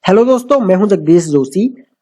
Hello दोस्तों, मैं हूं जगदीश जोशी।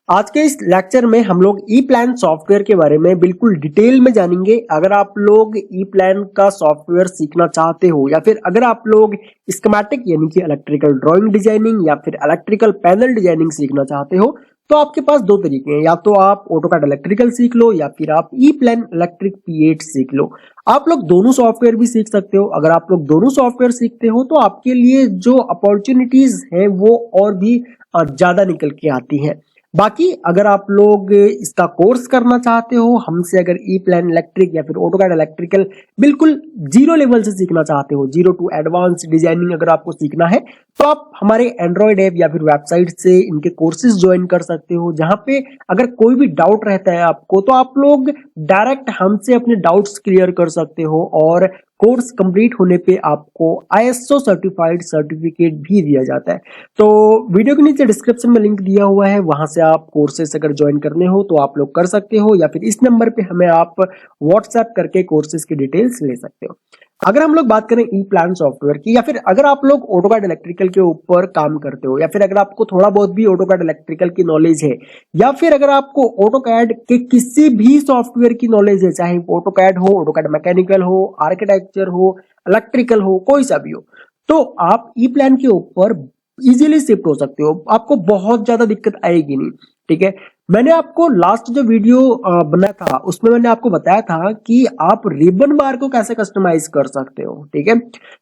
आज के इस लेक्चर में हम लोग ई प्लान सॉफ्टवेयर के बारे में बिल्कुल डिटेल में जानेंगे। अगर आप लोग ई प्लान का सॉफ्टवेयर सीखना चाहते हो या फिर अगर आप लोग स्कीमेटिक यानी कि इलेक्ट्रिकल ड्राइंग डिजाइनिंग या फिर इलेक्ट्रिकल पैनल डिजाइनिंग सीखना चाहते हो तो आपके पास दो तरीके हैं, या तो आप ऑटोकैड इलेक्ट्रिकल सीख लो या फिर आप ई प्लान इलेक्ट्रिक P8 सीख लो। आप लोग दोनों सॉफ्टवेयर भी सीख सकते हो। अगर आप लोग दोनों सॉफ्टवेयर सीखते हो तो आपके लिए जो अपॉर्चुनिटीज है वो और भी ज्यादा निकल के आती है। बाकी अगर आप लोग इसका कोर्स करना चाहते हो हमसे, अगर ई प्लान इलेक्ट्रिक या फिर ऑटोकैड इलेक्ट्रिकल बिल्कुल जीरो लेवल से सीखना चाहते हो, जीरो टू एडवांस डिजाइनिंग अगर आपको सीखना है तो आप हमारे एंड्रॉइड ऐप या फिर वेबसाइट से इनके कोर्सेज ज्वाइन कर सकते हो, जहां पे अगर कोई भी डाउट रहता है आपको तो आप लोग डायरेक्ट हमसे अपने डाउट्स क्लियर कर सकते हो और कोर्स कंप्लीट होने पे आपको ISO सर्टिफाइड सर्टिफिकेट भी दिया जाता है। तो वीडियो के नीचे डिस्क्रिप्शन में लिंक दिया हुआ है, वहां से आप कोर्सेस अगर ज्वाइन करने हो तो आप लोग कर सकते हो, या फिर इस नंबर पे हमें आप व्हाट्सएप करके कोर्सेज की डिटेल्स ले सकते हो। अगर हम लोग बात करें ई प्लान सॉफ्टवेयर की, या फिर अगर आप लोग ऑटोकैड इलेक्ट्रिकल के ऊपर काम करते हो, या फिर अगर आपको थोड़ा बहुत भी ऑटोकैड इलेक्ट्रिकल की नॉलेज है, या फिर अगर आपको ऑटोकैड के किसी भी सॉफ्टवेयर की नॉलेज है, चाहे ऑटोकैड हो, ऑटोकैड मैकेनिकल हो, आर्किटेक्चर हो, इलेक्ट्रिकल हो, कोई सा भी हो, तो आप ई प्लान के ऊपर इजीली शिफ्ट हो सकते हो। आपको बहुत ज्यादा दिक्कत आएगी नहीं। ठीक है, मैंने आपको लास्ट जो वीडियो बनाया था उसमें मैंने आपको बताया था कि आप रिबन बार को कैसे कस्टमाइज कर सकते हो। ठीक है,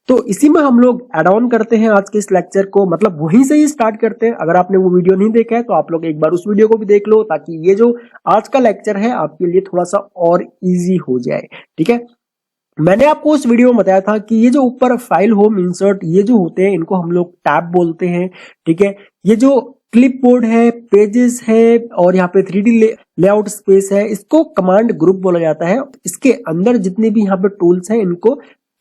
तो इसी में हम लोग एड ऑन करते हैं आज के इस लेक्चर को, मतलब वहीं से ही स्टार्ट करते हैं। अगर आपने वो वीडियो नहीं देखा है तो आप लोग एक बार उस वीडियो को भी देख लो, ताकि ये जो आज का लेक्चर है आपके लिए थोड़ा सा और इजी हो जाए। ठीक है, मैंने आपको उस वीडियो में बताया था कि ये जो ऊपर फाइल होम इंसर्ट ये जो होते हैं इनको हम लोग टैब बोलते हैं। ठीक है, ये जो क्लिपबोर्ड है, पेजेस है और यहाँ पे 3D लेआउट स्पेस है, इसको कमांड ग्रुप बोला जाता है। इसके अंदर जितने भी यहाँ पे टूल्स हैं इनको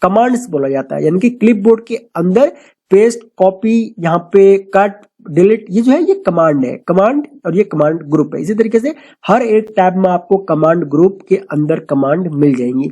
कमांड्स बोला जाता है, यानी कि क्लिपबोर्ड के अंदर पेस्ट, कॉपी, यहाँ पे कट, डिलीट, ये जो है ये कमांड है, कमांड, और ये कमांड ग्रुप है। इसी तरीके से हर एक टैब में आपको कमांड ग्रुप के अंदर कमांड मिल जाएंगी।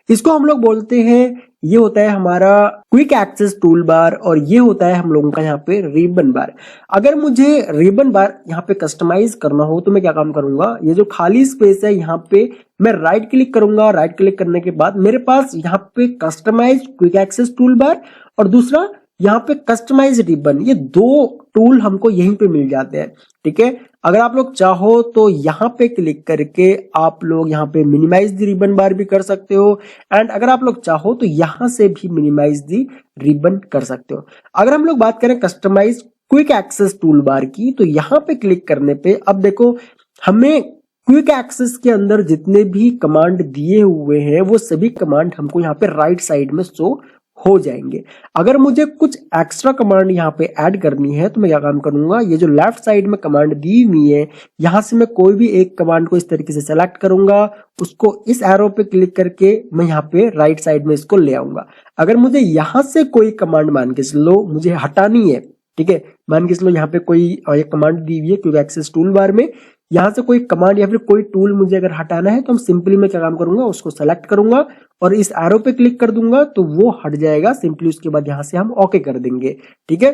इसको हम लोग बोलते हैं, ये होता है हमारा क्विक एक्सेस टूल बार और ये होता है हम लोगों का यहाँ पे रिबन बार। अगर मुझे रिबन बार यहाँ पे कस्टमाइज करना हो तो मैं क्या काम करूंगा, ये जो खाली स्पेस है यहाँ पे मैं राइट क्लिक करूंगा। राइट क्लिक करने के बाद मेरे पास यहाँ पे customize quick access toolbar और दूसरा यहाँ पे कस्टमाइज रिबन, ये दो टूल हमको यहीं पे मिल जाते हैं। ठीक है, अगर आप लोग चाहो तो यहाँ पे क्लिक करके आप लोग यहाँ पे मिनिमाइज द रिबन बार भी कर सकते हो, एंड अगर आप लोग चाहो तो यहाँ से भी मिनिमाइज द रिबन कर सकते हो। अगर हम लोग बात करें customize quick access toolbar की, तो यहाँ पे क्लिक करने पे अब देखो हमें क्विक एक्सेस के अंदर जितने भी कमांड दिए हुए हैं वो सभी कमांड हमको यहाँ पे राइट साइड में शो हो जाएंगे। अगर मुझे कुछ एक्स्ट्रा कमांड यहाँ पे ऐड करनी है तो मैं क्या काम करूंगा, ये जो लेफ्ट साइड में कमांड दी हुई है यहाँ से मैं कोई भी एक कमांड को इस तरीके से सेलेक्ट करूंगा, उसको इस एरो पे क्लिक करके मैं यहाँ पे राइट साइड में इसको ले आऊंगा। अगर मुझे यहाँ से कोई कमांड मान के चलो मुझे हटानी है, ठीक है, मान के चलो यहाँ पे कोई एक कमांड दी हुई है क्विक एक्सेस टूल बार में, यहाँ से कोई कमांड या फिर कोई टूल मुझे अगर हटाना है तो हम सिंपली मैं क्या काम करूंगा, उसको सेलेक्ट करूंगा और इस एरो पे क्लिक कर दूंगा तो वो हट जाएगा सिंपली। उसके बाद यहाँ से हम ओके कर देंगे। ठीक है,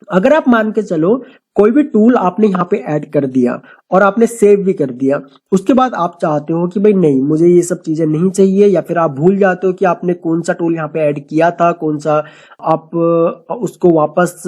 अगर आप मान के चलो कोई भी टूल आपने यहाँ पे ऐड कर दिया और आपने सेव भी कर दिया, उसके बाद आप चाहते हो कि भाई नहीं मुझे ये सब चीजें नहीं चाहिए, या फिर आप भूल जाते हो कि आपने कौन सा टूल यहाँ पे ऐड किया था, कौन सा आप उसको वापस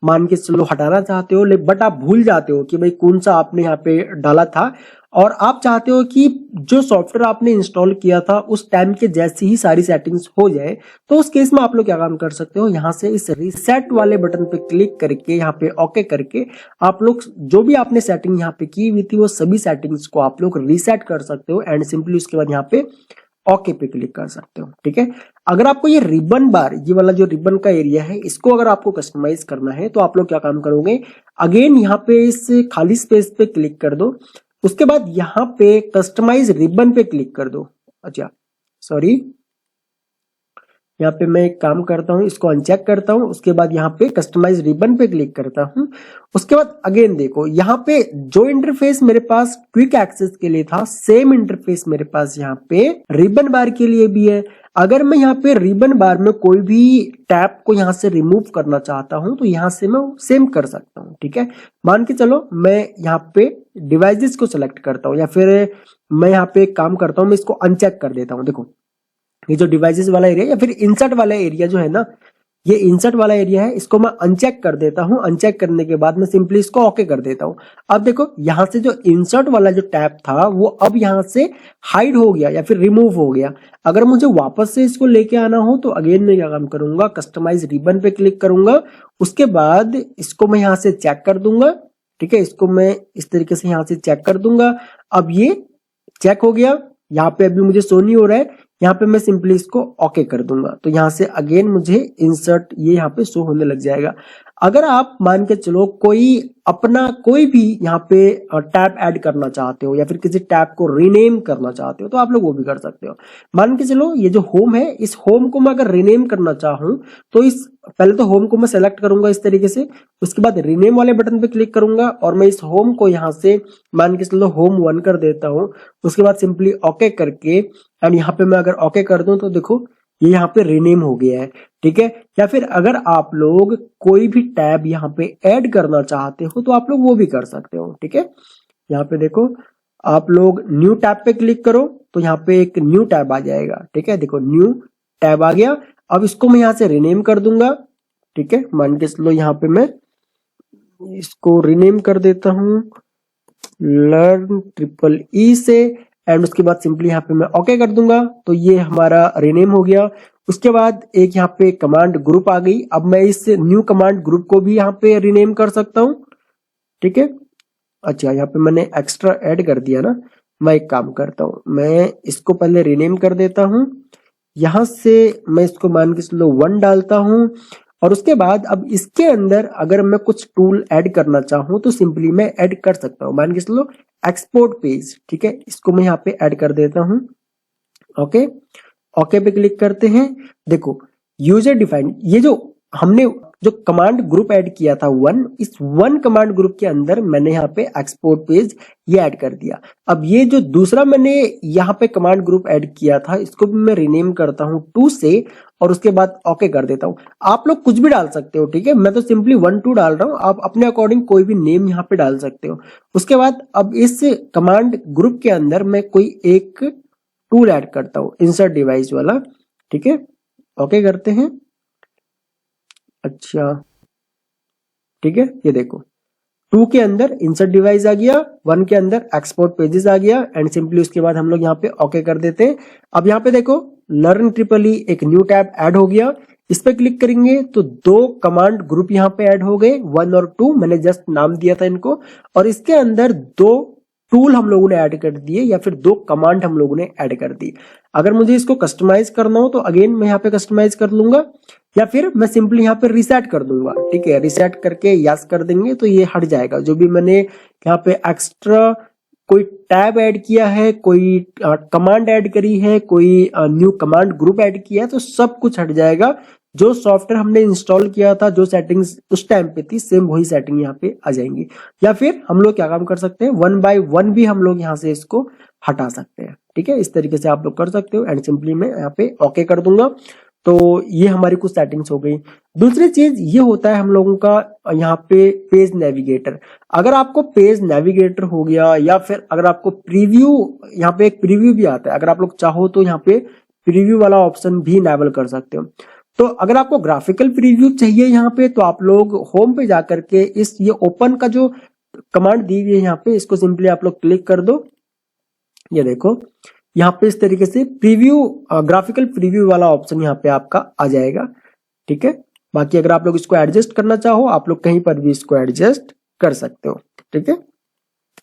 मान के चलो हटाना चाहते हो, बट आप भूल जाते हो कि भाई कौन सा आपने यहाँ पे डाला था, और आप चाहते हो कि जो सॉफ्टवेयर आपने इंस्टॉल किया था उस टाइम के जैसी ही सारी सेटिंग्स हो जाए, तो उस केस में आप लोग क्या काम कर सकते हो, यहाँ से इस रीसेट वाले बटन पे क्लिक करके यहाँ पे ओके करके आप लोग जो भी आपने सेटिंग यहाँ पे की हुई थी वो सभी सेटिंग्स को आप लोग रीसेट कर सकते हो एंड सिंपली उसके बाद यहाँ पे ओके पे क्लिक कर सकते हो। ठीक है, अगर आपको ये रिबन बार, ये वाला जो रिबन का एरिया है, इसको अगर आपको कस्टमाइज करना है तो आप लोग क्या काम करोगे, अगेन यहाँ पे इस खाली स्पेस पे क्लिक कर दो, उसके बाद यहाँ पे कस्टमाइज रिबन पे क्लिक कर दो। अच्छा सॉरी, यहाँ पे मैं एक काम करता हूँ, इसको अनचेक करता हूँ, उसके बाद यहाँ पे कस्टमाइज रिबन पे क्लिक करता हूँ। उसके बाद अगेन देखो यहाँ पे जो इंटरफेस मेरे पास क्विक एक्सेस के लिए था, सेम इंटरफेस मेरे पास यहाँ पे रिबन बार के लिए भी है। अगर मैं यहाँ पे रिबन बार में कोई भी टैब को यहाँ से रिमूव करना चाहता हूँ तो यहाँ से मैं सेम कर सकता हूँ। ठीक है, मान के चलो मैं यहाँ पे डिवाइसेस को सिलेक्ट करता हूँ, या फिर मैं यहाँ पे एक काम करता हूँ, मैं इसको अनचेक कर देता हूँ। देखो ये जो डिवाइसेस वाला एरिया या फिर इंसर्ट वाला एरिया जो है ना, ये इंसर्ट वाला एरिया है, इसको मैं अनचेक कर देता हूं। अनचेक करने के बाद मैं सिंपली इसको ओके कर देता हूं। अब देखो यहां से जो इंसर्ट वाला जो टैब था वो अब यहां से हाइड हो गया या फिर रिमूव हो गया। अगर मुझे वापस से इसको लेके आना हो तो अगेन मैं क्या काम करूंगा, कस्टमाइज रिबन पे क्लिक करूंगा। उसके बाद इसको मैं यहां से चेक कर दूंगा। ठीक है, इसको मैं इस तरीके से यहां से चेक कर दूंगा। अब ये चेक हो गया, यहाँ पे अभी मुझे शो नहीं हो रहा है, यहाँ पे मैं सिंपली इसको ओके कर दूंगा तो यहाँ से अगेन मुझे इंसर्ट ये यहाँ पे शो होने लग जाएगा। अगर आप मान के चलो कोई अपना कोई भी यहाँ पे टैब ऐड करना चाहते हो या फिर किसी टैब को रीनेम करना चाहते हो तो आप लोग वो भी कर सकते हो। मान के चलो ये जो होम है, इस होम को मैं अगर रीनेम करना चाहूँ तो इस पहले तो होम को मैं सेलेक्ट करूंगा इस तरीके से, उसके बाद रीनेम वाले बटन पे क्लिक करूंगा और मैं इस होम को यहाँ से मान के चलो होम 1 कर देता हूँ। उसके बाद सिंपली ओके करके एंड यहाँ पे मैं अगर ओके कर दूं तो देखो ये यहाँ पे रीनेम हो गया है। ठीक है, या फिर अगर आप लोग कोई भी टैब यहाँ पे ऐड करना चाहते हो तो आप लोग वो भी कर सकते हो। ठीक है, यहाँ पे देखो आप लोग न्यू टैब पे क्लिक करो तो यहाँ पे एक न्यू टैब आ जाएगा। ठीक है, देखो न्यू टैब आ गया। अब इसको मैं यहाँ से रीनेम कर दूंगा। ठीक है, मान के चलो यहाँ पे मैं इसको रीनेम कर देता हूँ लर्न ट्रिपल ई से एंड उसके बाद सिंपली यहाँ पे मैं ओके कर दूंगा तो ये हमारा रीनेम हो गया। उसके बाद एक यहाँ पे कमांड ग्रुप आ गई। अब मैं इस न्यू कमांड ग्रुप को भी यहाँ पे रीनेम कर सकता हूँ। ठीक है, अच्छा यहाँ पे मैंने एक्स्ट्रा ऐड कर दिया ना, मैं एक काम करता हूँ, मैं इसको पहले रीनेम कर देता हूँ। यहां से मैं इसको मान के चलो 1 डालता हूं और उसके बाद अब इसके अंदर अगर मैं कुछ टूल ऐड करना चाहूं तो सिंपली मैं ऐड कर सकता हूं। मान के चलो एक्सपोर्ट पेज। ठीक है, इसको मैं यहाँ पे ऐड कर देता हूं। ओके, ओके पे क्लिक करते हैं। देखो यूजर डिफाइंड ये जो हमने जो कमांड ग्रुप ऐड किया था 1, इस 1 कमांड ग्रुप के अंदर मैंने यहाँ पे एक्सपोर्ट पेज ये ऐड कर दिया। अब ये जो दूसरा मैंने यहाँ पे कमांड ग्रुप ऐड किया था इसको भी मैं रीनेम करता हूँ 2 से और उसके बाद ओके कर देता हूँ। आप लोग कुछ भी डाल सकते हो। ठीक है, मैं तो सिंपली 1 2 डाल रहा हूँ, आप अपने अकॉर्डिंग कोई भी नेम यहाँ पे डाल सकते हो। उसके बाद अब इस कमांड ग्रुप के अंदर मैं कोई एक टूल ऐड करता हूँ, इंसर्ट डिवाइस वाला। ठीक है, ओके करते हैं। अच्छा ठीक है, ये देखो 2 के अंदर इंसर्ट डिवाइस आ गया, 1 के अंदर एक्सपोर्ट पेजेस आ गया एंड सिंपली उसके बाद हम लोग यहाँ पे ओके कर देते हैं। अब यहाँ पे देखो लर्न ट्रिपल ई एक न्यू टैब ऐड हो गया। इस पे क्लिक करेंगे तो 2 कमांड ग्रुप यहाँ पे ऐड हो गए, 1 और 2, मैंने जस्ट नाम दिया था इनको। और इसके अंदर 2 टूल हम लोगों ने ऐड कर दिए या फिर 2 कमांड हम लोगों ने ऐड कर दी। अगर मुझे इसको कस्टमाइज करना हो तो अगेन मैं यहाँ पे कस्टमाइज कर लूंगा या फिर मैं सिंपली यहाँ पे रिसेट कर दूंगा। ठीक है, रिसेट करके यस कर देंगे तो ये हट जाएगा। जो भी मैंने यहाँ पे एक्स्ट्रा कोई टैब ऐड किया है, कोई कमांड ऐड करी है, कोई न्यू कमांड ग्रुप ऐड किया है तो सब कुछ हट जाएगा। जो सॉफ्टवेयर हमने इंस्टॉल किया था, जो सेटिंग्स उस टाइम पे थी, सेम वही सेटिंग यहाँ पे आ जाएंगी। या फिर हम लोग क्या काम कर सकते हैं, 1 बाय 1 भी हम लोग यहाँ से इसको हटा सकते हैं। ठीक है, इस तरीके से आप लोग कर सकते हो एंड सिंपली मैं यहाँ पे ओके कर दूंगा तो ये हमारी कुछ सेटिंग्स हो गई। दूसरी चीज ये होता है हम लोगों का यहाँ पे पेज नेविगेटर। अगर आपको पेज नेविगेटर हो गया या फिर अगर आपको प्रीव्यू, यहाँ पे एक प्रीव्यू भी आता है, अगर आप लोग चाहो तो यहाँ पे प्रीव्यू वाला ऑप्शन भी इनेबल कर सकते हो। तो अगर आपको ग्राफिकल प्रीव्यू चाहिए यहाँ पे तो आप लोग होम पे जाकर के इस ये ओपन का जो कमांड दी हुई है यहाँ पे, इसको सिंपली आप लोग क्लिक कर दो। ये देखो यहाँ पे इस तरीके से प्रीव्यू, ग्राफिकल प्रीव्यू वाला ऑप्शन यहाँ पे आपका आ जाएगा। ठीक है, बाकी अगर आप लोग इसको एडजस्ट करना चाहो आप लोग कहीं पर भी इसको एडजस्ट कर सकते हो। ठीक है,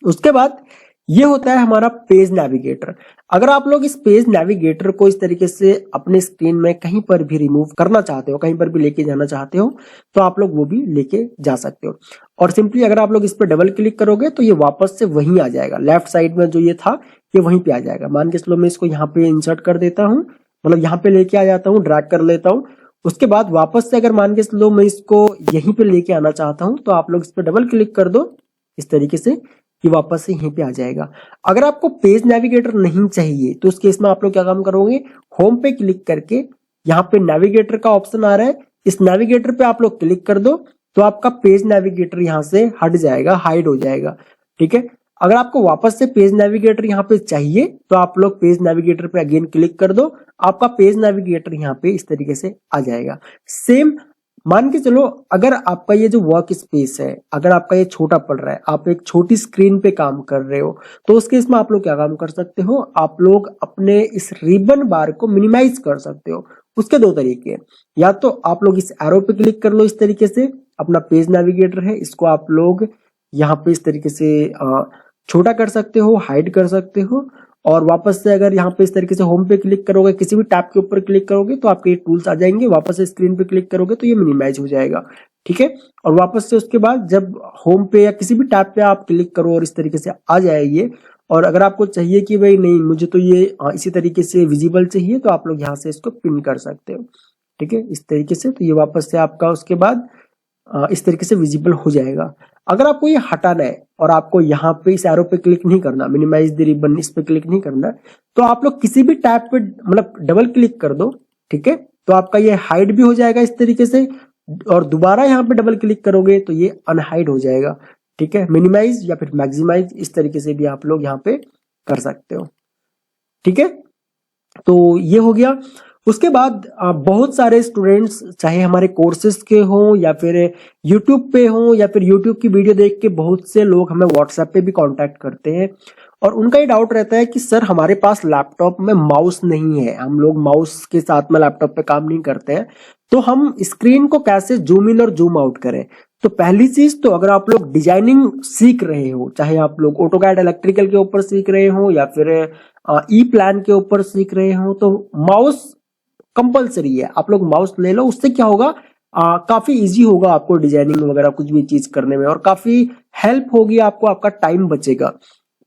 उसके बाद ये होता है हमारा पेज नेविगेटर। अगर आप लोग इस पेज नेविगेटर को इस तरीके से अपने स्क्रीन में कहीं पर भी रिमूव करना चाहते हो, कहीं पर भी लेके जाना चाहते हो तो आप लोग वो भी लेके जा सकते हो। और सिंपली अगर आप लोग इस पर डबल क्लिक करोगे तो ये वापस से वहीं आ जाएगा, लेफ्ट साइड में जो ये था ये वहीं पे आ जाएगा। मान के चलो मैं इसको यहाँ पे इंसर्ट कर देता हूँ, मतलब यहाँ पे लेके आ जाता हूँ, ड्रैग कर लेता हूँ। उसके बाद वापस से अगर मान के चलो मैं इसको यहीं पे लेके आना चाहता हूँ, तो आप लोग इस पर डबल क्लिक कर दो इस तरीके से कि वापस से यहीं पे आ जाएगा। अगर आपको पेज नेविगेटर नहीं चाहिए तो उस केस में आप लोग क्या काम करोगे, होम पे क्लिक करके यहाँ पे नेविगेटर का ऑप्शन आ रहा है, इस नेविगेटर पे आप लोग क्लिक कर दो तो आपका पेज नेविगेटर यहाँ से हट जाएगा, हाइड हो जाएगा। ठीक है, अगर आपको वापस से पेज नेविगेटर यहाँ पे चाहिए तो आप लोग पेज नेविगेटर पे अगेन क्लिक कर दो, आपका पेज नेविगेटर यहाँ पे इस तरीके से आ जाएगा। सेम मान के चलो अगर आपका ये जो वर्क स्पेस है, अगर आपका ये छोटा पड़ रहा है, आप एक छोटी स्क्रीन पे काम कर रहे हो, तो उस केस में आप लोग क्या काम कर सकते हो, आप लोग अपने इस रिबन बार को मिनिमाइज कर सकते हो। उसके दो तरीके हैं, या तो आप लोग इस एरो पे क्लिक कर लो, इस तरीके से अपना पेज नेविगेटर है इसको आप लोग यहाँ पे इस तरीके से छोटा कर सकते हो, हाइड कर सकते हो, और वापस से अगर यहाँ पे इस तरीके से होम पे क्लिक करोगे, किसी भी टैब के ऊपर क्लिक करोगे तो आपके ये टूल्स आ जाएंगे, वापस से स्क्रीन पे क्लिक करोगे तो ये मिनिमाइज हो जाएगा। ठीक है, और वापस से उसके बाद जब होम पे या किसी भी टैब पे आप क्लिक करो और इस तरीके से आ जाए ये, और अगर आपको चाहिए कि भाई नहीं मुझे तो ये इसी तरीके से विजिबल चाहिए, तो आप लोग यहाँ से इसको पिन कर सकते हो। ठीक है, इस तरीके से, तो ये वापस से आपका उसके बाद इस तरीके से विजिबल हो जाएगा। अगर आपको ये हटाना है और आपको यहाँ पे इस एरो पे क्लिक नहीं करना, मिनिमाइज द रिबन इस पे क्लिक नहीं करना, तो आप लोग किसी भी टैब पे मतलब डबल क्लिक कर दो। ठीक है, तो आपका ये हाइड भी हो जाएगा इस तरीके से, और दोबारा यहाँ पे डबल क्लिक करोगे तो ये अनहाइड हो जाएगा। ठीक है, मिनिमाइज या फिर मैक्सिमाइज इस तरीके से भी आप लोग यहाँ पे कर सकते हो। ठीक है, तो ये हो गया। उसके बाद बहुत सारे स्टूडेंट्स चाहे हमारे कोर्सेज के हों या फिर यूट्यूब पे हों या फिर यूट्यूब की वीडियो देख के बहुत से लोग हमें व्हाट्सएप पे भी कांटेक्ट करते हैं, और उनका ये डाउट रहता है कि सर हमारे पास लैपटॉप में माउस नहीं है, हम लोग माउस के साथ में लैपटॉप पे काम नहीं करते हैं, तो हम स्क्रीन को कैसे जूम इन और जूम आउट करें। तो पहली चीज तो अगर आप लोग डिजाइनिंग सीख रहे हो, चाहे आप लोग ऑटोकैड इलेक्ट्रिकल के ऊपर सीख रहे हो या फिर ई प्लान के ऊपर सीख रहे हो, तो माउस कंपलसरी है, आप लोग माउस ले लो। उससे क्या होगा, काफी इजी होगा आपको डिजाइनिंग वगैरह कुछ भी चीज करने में, और काफी हेल्प होगी आपको, आपका टाइम बचेगा।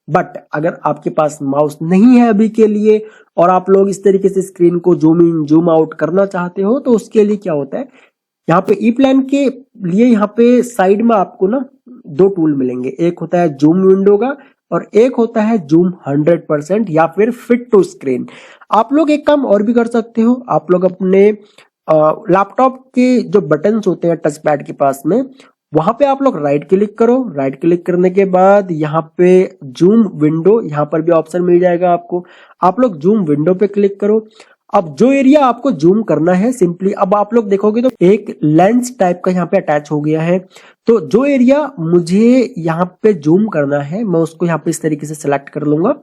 बट अगर आपके पास माउस नहीं है अभी के लिए और आप लोग इस तरीके से स्क्रीन को जूम इन जूम आउट करना चाहते हो, तो उसके लिए क्या होता है, यहाँ पे ई प्लान के लिए यहाँ पे साइड में आपको ना दो टूल मिलेंगे, एक होता है जूम विंडो का और एक होता है जूम 100% या फिर फिट टू स्क्रीन। आप लोग एक काम और भी कर सकते हो, आप लोग अपने लैपटॉप के जो बटन्स होते हैं टच पैड के पास में, वहां पे आप लोग राइट क्लिक करो, राइट क्लिक करने के बाद यहाँ पे जूम विंडो, यहाँ पर भी ऑप्शन मिल जाएगा आपको, आप लोग जूम विंडो पे क्लिक करो। अब जो एरिया आपको जूम करना है सिंपली, अब आप लोग देखोगे तो एक लेंस टाइप का यहाँ पे अटैच हो गया है, तो जो एरिया मुझे यहाँ पे जूम करना है मैं उसको यहाँ पे इस तरीके से सिलेक्ट कर लूंगा।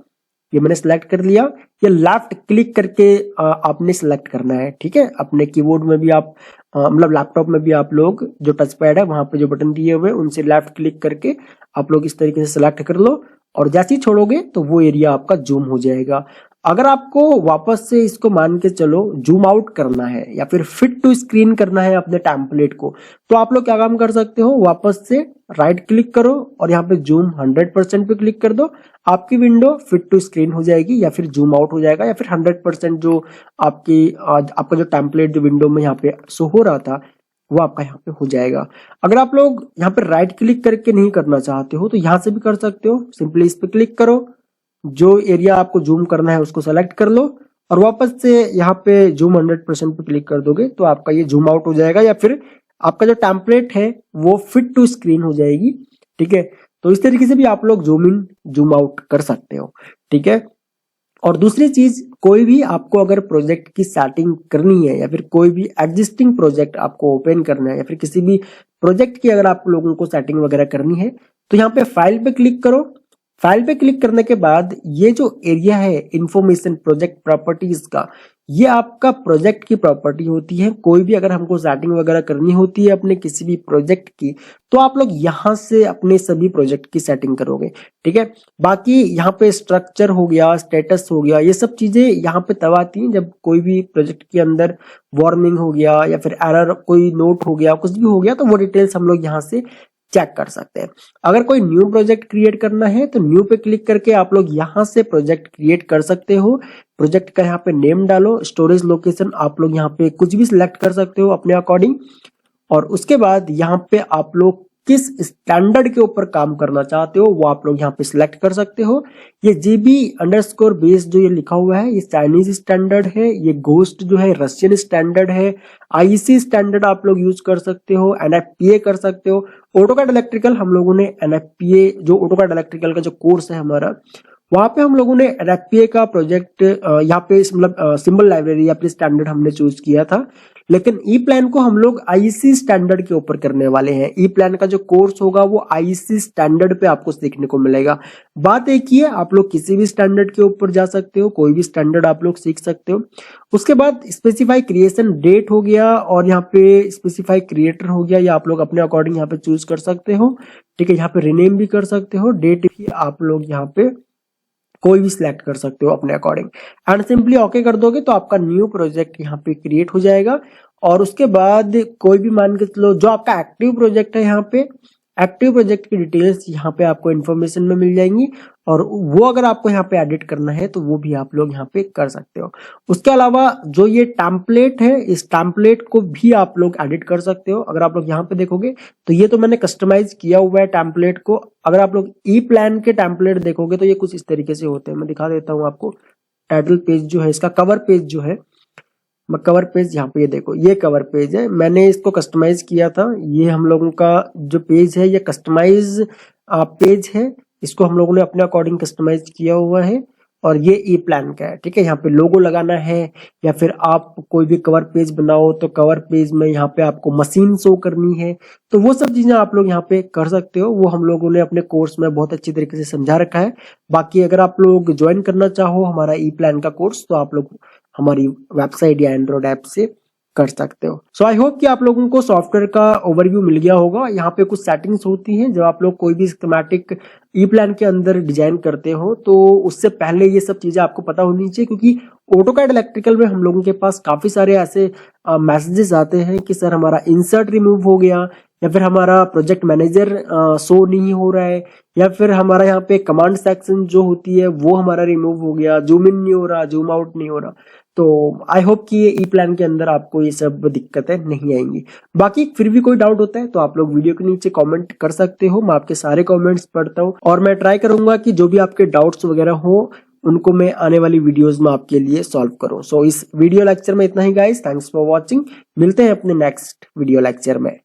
ये मैंने सिलेक्ट कर लिया, ये लेफ्ट क्लिक करके आपने सिलेक्ट करना है। ठीक है, अपने कीबोर्ड में भी आप मतलब लैपटॉप में भी आप लोग जो टच पैड है वहां पे जो बटन दिए हुए उनसे लेफ्ट क्लिक करके आप लोग इस तरीके से सिलेक्ट कर लो, और जैसे ही छोड़ोगे तो वो एरिया आपका जूम हो जाएगा। अगर आपको वापस से इसको मान के चलो जूम आउट करना है या फिर फिट टू स्क्रीन करना है अपने टेम्पलेट को, तो आप लोग क्या काम कर सकते हो, वापस से राइट क्लिक करो और यहाँ पे जूम 100% पे क्लिक कर दो, आपकी विंडो फिट टू स्क्रीन हो जाएगी या फिर जूम आउट हो जाएगा, या फिर 100% जो आपका जो टेम्पलेट जो विंडो में यहाँ पे शो हो रहा था वो आपका यहाँ पे हो जाएगा। अगर आप लोग यहाँ पे राइट क्लिक करके नहीं करना चाहते हो तो यहाँ से भी कर सकते हो, सिंपली इस पे क्लिक करो, जो एरिया आपको जूम करना है उसको सेलेक्ट कर लो और वापस से यहाँ पे जूम 100% पे क्लिक कर दोगे तो आपका ये जूम आउट हो जाएगा, या फिर आपका जो टेम्पलेट है वो फिट टू स्क्रीन हो जाएगी। ठीक है, तो इस तरीके से भी आप लोग जूम इन जूम आउट कर सकते हो। ठीक है, और दूसरी चीज, कोई भी आपको अगर प्रोजेक्ट की सेटिंग करनी है या फिर कोई भी एग्जिस्टिंग प्रोजेक्ट आपको ओपन करना है या फिर किसी भी प्रोजेक्ट की अगर आप लोगों को सेटिंग वगैरह करनी है, तो यहाँ पे फाइल पे क्लिक करो। फाइल पे क्लिक करने के बाद ये जो एरिया है इंफॉर्मेशन प्रोजेक्ट प्रॉपर्टीज का, ये आपका प्रोजेक्ट की प्रॉपर्टी होती है। कोई भी अगर हमको सेटिंग वगैरह करनी होती है अपने किसी भी प्रोजेक्ट की, तो आप लोग यहाँ से अपने सभी प्रोजेक्ट की सेटिंग करोगे। ठीक है, बाकी यहाँ पे स्ट्रक्चर हो गया, स्टेटस हो गया, ये सब चीजें यहाँ पे तब आती हैं जब कोई भी प्रोजेक्ट के अंदर वार्निंग हो गया या फिर एरर कोई नोट हो गया, कुछ भी हो गया, तो वो डिटेल्स हम लोग यहाँ से चेक कर सकते हैं। अगर कोई न्यू प्रोजेक्ट क्रिएट करना है तो न्यू पे क्लिक करके आप लोग यहाँ से प्रोजेक्ट क्रिएट कर सकते हो। प्रोजेक्ट का यहाँ पे नेम डालो, स्टोरेज लोकेशन आप लोग यहाँ पे कुछ भी सिलेक्ट कर सकते हो अपने अकॉर्डिंग, और उसके बाद यहाँ पे आप लोग किस स्टैंडर्ड के ऊपर काम करना चाहते हो वो आप लोग यहाँ पे सिलेक्ट कर सकते हो। ये GB_बेस जो ये लिखा हुआ है ये चाइनीज स्टैंडर्ड है, ये घोस्ट जो है रशियन स्टैंडर्ड है, IEC स्टैंडर्ड आप लोग यूज कर सकते हो, NFPA कर सकते हो। ऑटोकैड इलेक्ट्रिकल हम लोगों ने NFPA जो ऑटोकैड इलेक्ट्रिकल का जो कोर्स है हमारा, वहां पे हम लोगों ने NFPA का प्रोजेक्ट यहाँ पे मतलब सिंबल लाइब्रेरी या फिर स्टैंडर्ड हमने चूज किया था, लेकिन ई प्लान को हम लोग IEC स्टैंडर्ड के ऊपर करने वाले हैं। ई प्लान का जो कोर्स होगा वो IEC स्टैंडर्ड पे आपको सीखने को मिलेगा। बात एक ही है, आप लोग किसी भी स्टैंडर्ड के ऊपर जा सकते हो, कोई भी स्टैंडर्ड आप लोग सीख सकते हो। उसके बाद स्पेसिफाई क्रिएशन डेट हो गया और यहाँ पे स्पेसिफाई क्रिएटर हो गया, या आप लोग अपने अकॉर्डिंग यहाँ पे चूज कर सकते हो। ठीक है, यहाँ पे रिनेम भी कर सकते हो, डेट भी आप लोग यहाँ पे कोई भी सिलेक्ट कर सकते हो अपने अकॉर्डिंग, एंड सिंपली ओके कर दोगे तो आपका न्यू प्रोजेक्ट यहाँ पे क्रिएट हो जाएगा। और उसके बाद कोई भी मान के चलो जो आपका एक्टिव प्रोजेक्ट है, यहाँ पे एक्टिव प्रोजेक्ट की डिटेल्स यहाँ पे आपको इन्फॉर्मेशन में मिल जाएंगी, और वो अगर आपको यहाँ पे एडिट करना है तो वो भी आप लोग यहाँ पे कर सकते हो। उसके अलावा जो ये टेम्पलेट है, इस टेम्पलेट को भी आप लोग एडिट कर सकते हो। अगर आप लोग यहाँ पे देखोगे तो ये तो मैंने कस्टमाइज किया हुआ है टेम्पलेट को। अगर आप लोग ई प्लान के टेम्पलेट देखोगे तो ये कुछ इस तरीके से होते हैं, मैं दिखा देता हूँ आपको। टाइटल पेज जो है, इसका कवर पेज जो है, मैं कवर पेज यहाँ पे ये देखो, ये कवर पेज है, मैंने इसको कस्टमाइज किया था। ये हम लोगों का जो पेज है ये कस्टमाइज पेज है, इसको हम लोगों ने अपने अकॉर्डिंग कस्टमाइज किया हुआ है, और ये ई प्लान का है। ठीक है, यहाँ पे लोगो लगाना है या फिर आप कोई भी कवर पेज बनाओ तो कवर पेज में यहाँ पे आपको मशीन शो करनी है, तो वो सब चीजें आप लोग यहाँ पे कर सकते हो। वो हम लोगों ने अपने कोर्स में बहुत अच्छी तरीके से समझा रखा है। बाकी अगर आप लोग ज्वाइन करना चाहो हमारा ई प्लान का कोर्स तो आप लोग हमारी वेबसाइट या एंड्रॉइड ऐप से कर सकते हो। सो आई होप कि आप लोगों को सॉफ्टवेयर का ओवरव्यू मिल गया होगा। यहाँ पे कुछ सेटिंग्स होती हैं जब आप लोग कोई भी स्कीमेटिक ई प्लान के अंदर डिजाइन करते हो तो उससे पहले ये सब चीजें आपको पता होनी चाहिए, क्योंकि ऑटोकैड इलेक्ट्रिकल में हम लोगों के पास काफी सारे ऐसे मैसेजेस आते हैं कि सर हमारा इंसर्ट रिमूव हो गया, या फिर हमारा प्रोजेक्ट मैनेजर शो नहीं हो रहा है, या फिर हमारा यहाँ पे कमांड सेक्शन जो होती है वो हमारा रिमूव हो गया, जूम इन नहीं हो रहा, जूम आउट नहीं हो रहा। तो आई होप कि ये ई प्लान के अंदर आपको ये सब दिक्कतें नहीं आएंगी। बाकी फिर भी कोई डाउट होता है तो आप लोग वीडियो के नीचे कमेंट कर सकते हो, मैं आपके सारे कमेंट्स पढ़ता हूँ और मैं ट्राई करूंगा कि जो भी आपके डाउट्स वगैरह हो उनको मैं आने वाली वीडियोस में आपके लिए सॉल्व करूं। सो इस वीडियो लेक्चर में इतना ही गाइस, थैंक्स फॉर वॉचिंग। मिलते हैं अपने नेक्स्ट वीडियो लेक्चर में।